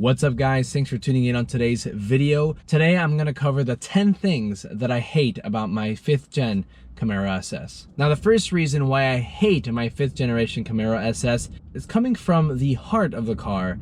What's up guys, thanks for tuning in on today's video. Today I'm going to cover the 10 things that I hate about my 5th gen Camaro SS. Now the first reason why I hate my 5th generation Camaro SS is coming from the heart of the car,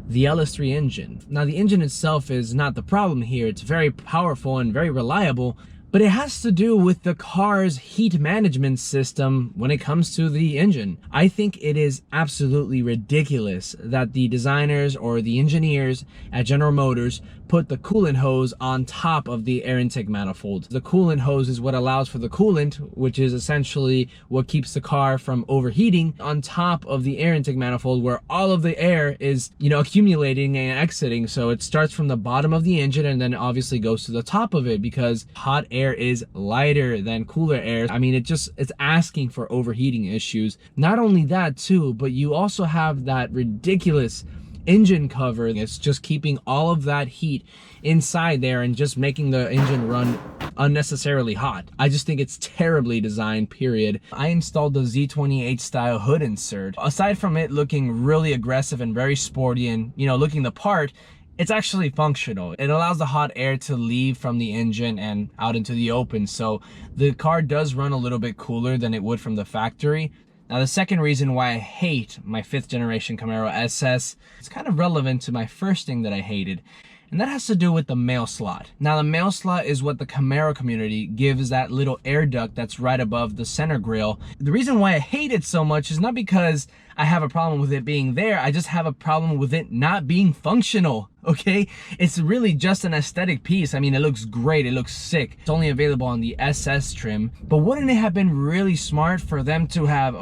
the LS3 engine. Now the engine itself is not the problem here, it's very powerful and very reliable, but it has to do with the car's heat management system when it comes to the engine. I think it is absolutely ridiculous that the designers or the engineers at General Motors put the coolant hose on top of the air intake manifold. The coolant hose is what allows for the coolant, which is essentially what keeps the car from overheating, on top of the air intake manifold where all of the air is, accumulating and exiting. So it starts from the bottom of the engine and then obviously goes to the top of it because hot air is lighter than cooler air. I mean, it's asking for overheating issues. Not only that too, but you also have that ridiculous engine cover. It's just keeping all of that heat inside there and just making the engine run unnecessarily hot. I just think it's terribly designed, period. I installed the Z28 style hood insert. Aside from it looking really aggressive and very sporty and, looking the part, it's actually functional. It allows the hot air to leave from the engine and out into the open. So the car does run a little bit cooler than it would from the factory. Now the second reason why I hate my 5th generation Camaro SS is kind of relevant to my first thing that I hated, and that has to do with the mail slot. Now the mail slot is what the Camaro community gives that little air duct that's right above the center grille. The reason why I hate it so much is not because I have a problem with it being there, I just have a problem with it not being functional, okay? It's really just an aesthetic piece. I mean, it looks great, it looks sick. It's only available on the SS trim, but wouldn't it have been really smart for them to have,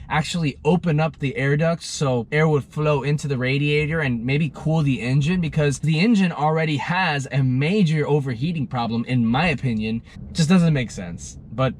actually open up the air ducts so air would flow into the radiator and maybe cool the engine? Because the engine already has a major overheating problem, in my opinion. Just doesn't make sense, but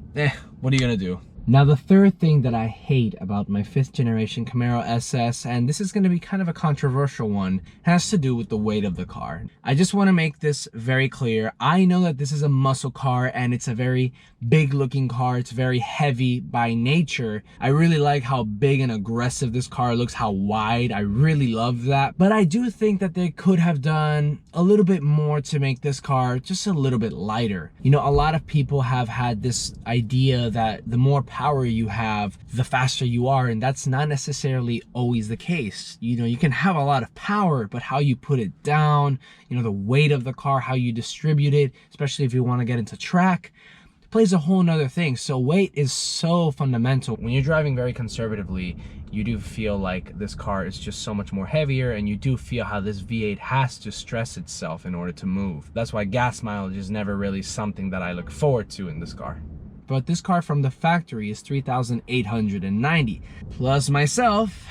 what are you gonna do? Now the third thing that I hate about my 5th generation Camaro SS, and this is going to be kind of a controversial one, has to do with the weight of the car. I just want to make this very clear. I know that this is a muscle car and it's a very big looking car. It's very heavy by nature. I really like how big and aggressive this car looks, how wide. I really love that. But I do think that they could have done a little bit more to make this car just a little bit lighter. A lot of people have had this idea that the more power you have, the faster you are, and that's not necessarily always the case. You can have a lot of power, but how you put it down, the weight of the car, how you distribute it, especially if you want to get into track, plays a whole nother thing. So weight is so fundamental. When you're driving very conservatively, you do feel like this car is just so much more heavier, and you do feel how this V8 has to stress itself in order to move. That's why gas mileage is never really something that I look forward to in this car. But this car from the factory is 3,890. Plus myself,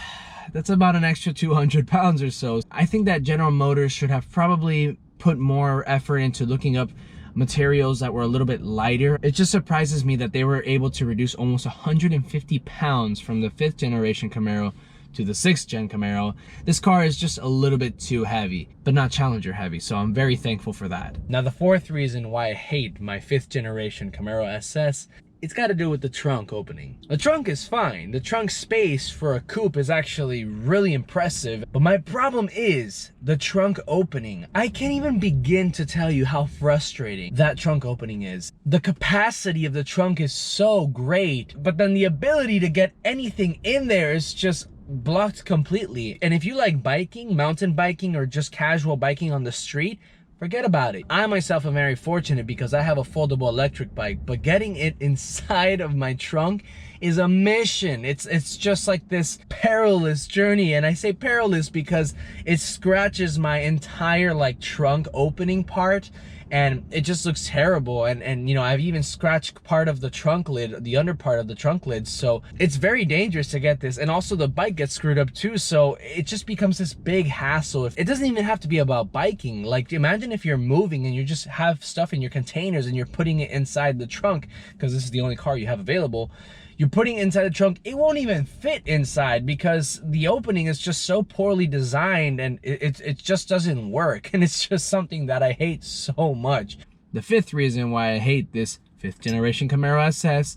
that's about an extra 200 pounds or so. I think that General Motors should have probably put more effort into looking up materials that were a little bit lighter. It just surprises me that they were able to reduce almost 150 pounds from the 5th generation Camaro to the 6th gen Camaro. This car is just a little bit too heavy, but not Challenger heavy, so I'm very thankful for that. Now the fourth reason why I hate my 5th generation Camaro SS, it's got to do with the trunk opening. The trunk is fine. The trunk space for a coupe is actually really impressive, but my problem is the trunk opening. I can't even begin to tell you how frustrating that trunk opening is. The capacity of the trunk is so great, but then the ability to get anything in there is just blocked completely. And if you like biking, mountain biking, or just casual biking on the street, forget about it. I myself am very fortunate because I have a foldable electric bike, but getting it inside of my trunk is a mission. It's just like this perilous journey, and I say perilous because it scratches my entire trunk opening part, and it just looks terrible. And I've even scratched part of the trunk lid, the under part of the trunk lid, so it's very dangerous to get this. And also the bike gets screwed up too, so it just becomes this big hassle. It doesn't even have to be about biking. Like, imagine if you're moving and you just have stuff in your containers and you're putting it inside the trunk, because this is the only car you have available. You're putting it inside the trunk, it won't even fit inside because the opening is just so poorly designed, and it just doesn't work. And it's just something that I hate so much. The fifth reason why I hate this 5th generation Camaro SS,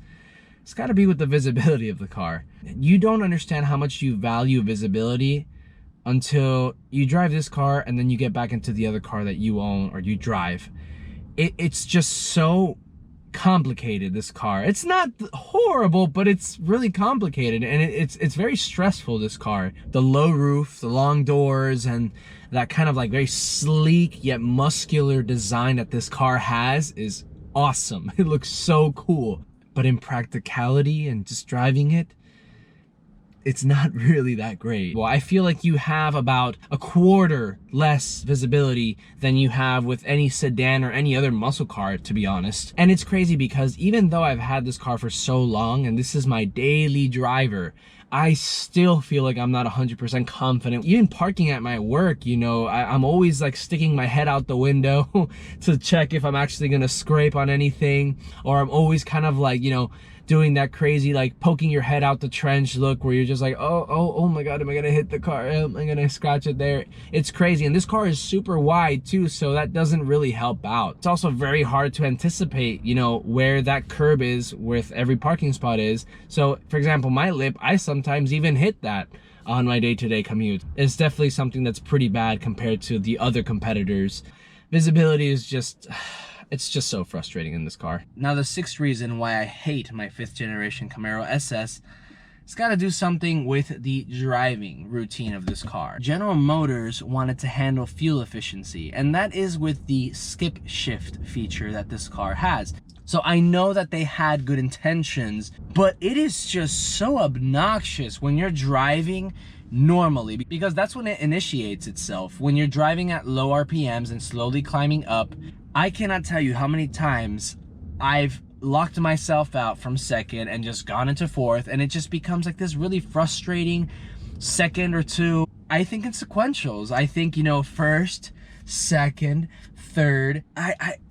it's got to be with the visibility of the car. You don't understand how much you value visibility until you drive this car and then you get back into the other car that you own or you drive. It's just so complicated, this car. It's not horrible, but it's really complicated, and it's very stressful, this car. The low roof, the long doors, and that kind of like very sleek yet muscular design that this car has is awesome. It looks so cool, but in practicality and just driving it, it's not really that great. Well, I feel like you have about a quarter less visibility than you have with any sedan or any other muscle car, to be honest. And it's crazy because even though I've had this car for so long and this is my daily driver, I still feel like I'm not 100% confident. Even parking at my work, you know, I'm always like sticking my head out the window to check if I'm actually gonna scrape on anything, or I'm always kind of like, you know, doing that crazy like poking your head out the trench look where you're just like, oh my god, am I gonna hit the car? Am I gonna scratch it there? It's crazy. And this car is super wide too, so that doesn't really help out. It's also very hard to anticipate, you know, where that curb is with every parking spot is. So for example, my lip, I sometimes even hit that on my day-to-day commute. It's definitely something that's pretty bad compared to the other competitors. Visibility is just, it's just so frustrating in this car. Now the sixth reason why I hate my 5th generation Camaro SS, it's got to do something with the driving routine of this car. General Motors wanted to handle fuel efficiency, and that is with the Skipshift feature that this car has. So I know that they had good intentions, but it is just so obnoxious when you're driving normally, because that's when it initiates itself. When you're driving at low RPMs and slowly climbing up, I cannot tell you how many times I've locked myself out from 2nd and just gone into 4th, and it just becomes like this really frustrating 2nd or 2. I think in sequentials, I think, you know, 1st, 2nd, 3rd,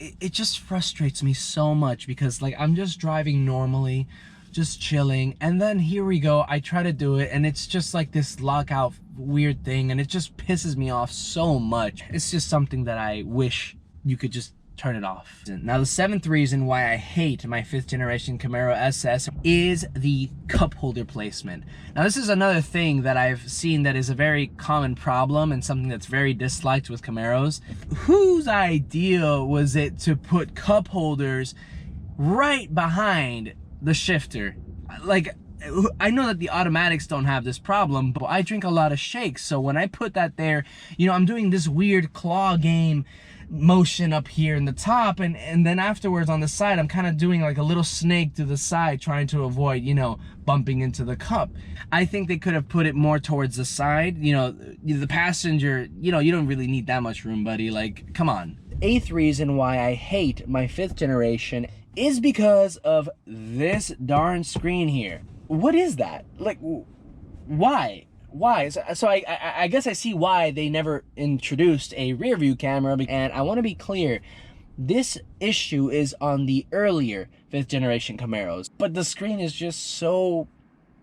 it just frustrates me so much because like I'm just driving normally, just chilling, and then here we go, I try to do it and it's just like this lockout weird thing, and it just pisses me off so much. It's just something that I wish you could just turn it off. Now the 7th reason why I hate my 5th generation Camaro SS is the cup holder placement. Now this is another thing that I've seen that is a very common problem and something that's very disliked with Camaros. Whose idea was it to put cup holders right behind the shifter? Like, I know that the automatics don't have this problem, but I drink a lot of shakes, so when I put that there, you know, I'm doing this weird claw game motion up here in the top, and then afterwards on the side I'm kind of doing like a little snake to the side, trying to avoid, you know, bumping into the cup. I think they could have put it more towards the side. You know, the passenger, you know, you don't really need that much room, buddy, like come on. 8th reason why I hate my 5th generation is because of this darn screen here. What is that? Like, why? So I guess I see why they never introduced a rear view camera, and I want to be clear, this issue is on the earlier 5th generation Camaros, but the screen is just so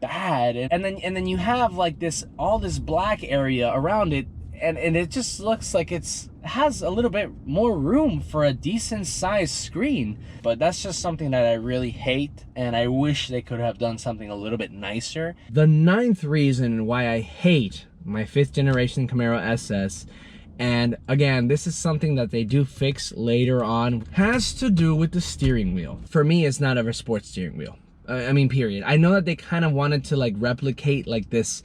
bad, and then you have like this, all this black area around it, and it just looks like it has a little bit more room for a decent sized screen. But that's just something that I really hate, and I wish they could have done something a little bit nicer. The 9th reason why I hate my 5th generation Camaro SS, and again, this is something that they do fix later on, has to do with the steering wheel. For me, it's not a sports steering wheel. I mean, period. I know that they kind of wanted to like replicate like this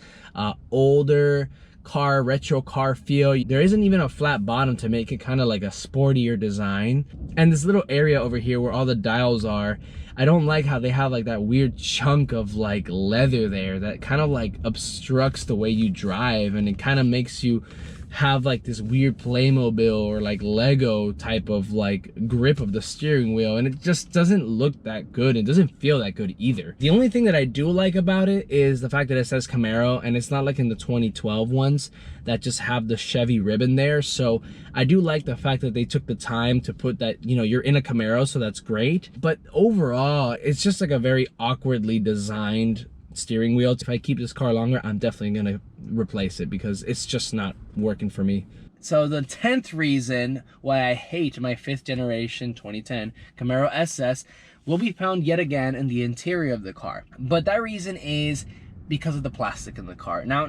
older car, retro car feel. There isn't even a flat bottom to make it kind of like a sportier design. And this little area over here where all the dials are, I don't like how they have like that weird chunk of like leather there that kind of like obstructs the way you drive, and it kind of makes you have like this weird Playmobil or like Lego type of like grip of the steering wheel, and it just doesn't look that good. It doesn't feel that good either. The only thing that I do like about it is the fact that it says Camaro, and it's not like in the 2012 ones that just have the Chevy ribbon there. So I do like the fact that they took the time to put that, you know, you're in a Camaro, so that's great. But overall, it's just like a very awkwardly designed steering wheel. If I keep this car longer, I'm definitely gonna replace it because it's just not working for me. So the 10th reason why I hate my 5th generation 2010 Camaro SS will be found yet again in the interior of the car. But that reason is because of the plastic in the car. Now,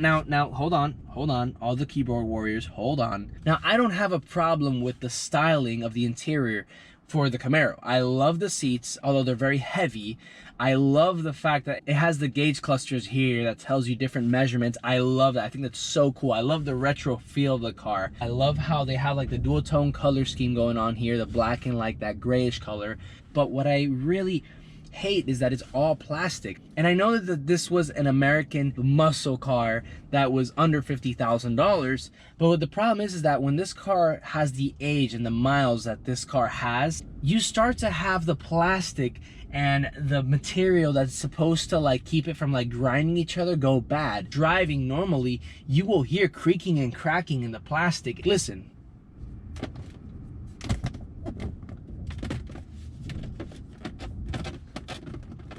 hold on, all the keyboard warriors, hold on. Now, I don't have a problem with the styling of the interior for the Camaro. I love the seats, although they're very heavy. I love the fact that it has the gauge clusters here that tells you different measurements. I love that. I think that's so cool. I love the retro feel of the car. I love how they have like the dual tone color scheme going on here, the black and like that grayish color. But what I really hate is that it's all plastic. And I know that this was an American muscle car that was under $50,000, but what the problem is that when this car has the age and the miles that this car has, you start to have the plastic and the material that's supposed to like keep it from like grinding each other go bad. Driving normally, you will hear creaking and cracking in the plastic. Listen.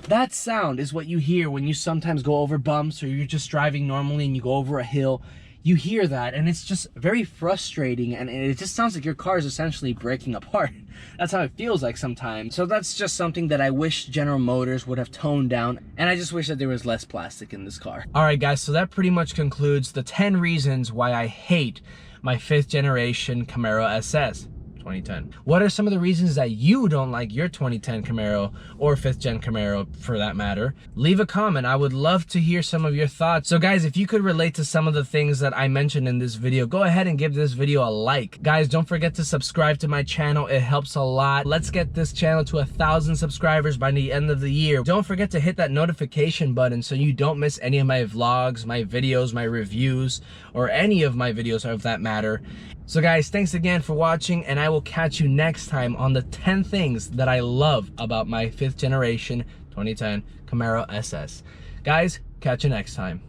That sound is what you hear when you sometimes go over bumps or you're just driving normally and you go over a hill. You hear that and it's just very frustrating, and it just sounds like your car is essentially breaking apart. That's how it feels like sometimes. So that's just something that I wish General Motors would have toned down, and I just wish that there was less plastic in this car. All right, guys, so that pretty much concludes the 10 reasons why I hate my 5th generation Camaro SS. 2010. What are some of the reasons that you don't like your 2010 Camaro or 5th gen Camaro for that matter? Leave a comment. I would love to hear some of your thoughts. So guys, if you could relate to some of the things that I mentioned in this video, go ahead and give this video a like. Guys, don't forget to subscribe to my channel. It helps a lot. Let's get this channel to 1,000 subscribers by the end of the year. Don't forget to hit that notification button so you don't miss any of my vlogs, my videos, my reviews, or any of my videos of that matter. So guys, thanks again for watching, and I will catch you next time on the 10 things that I love about my 5th generation 2010 Camaro SS. Guys, catch you next time.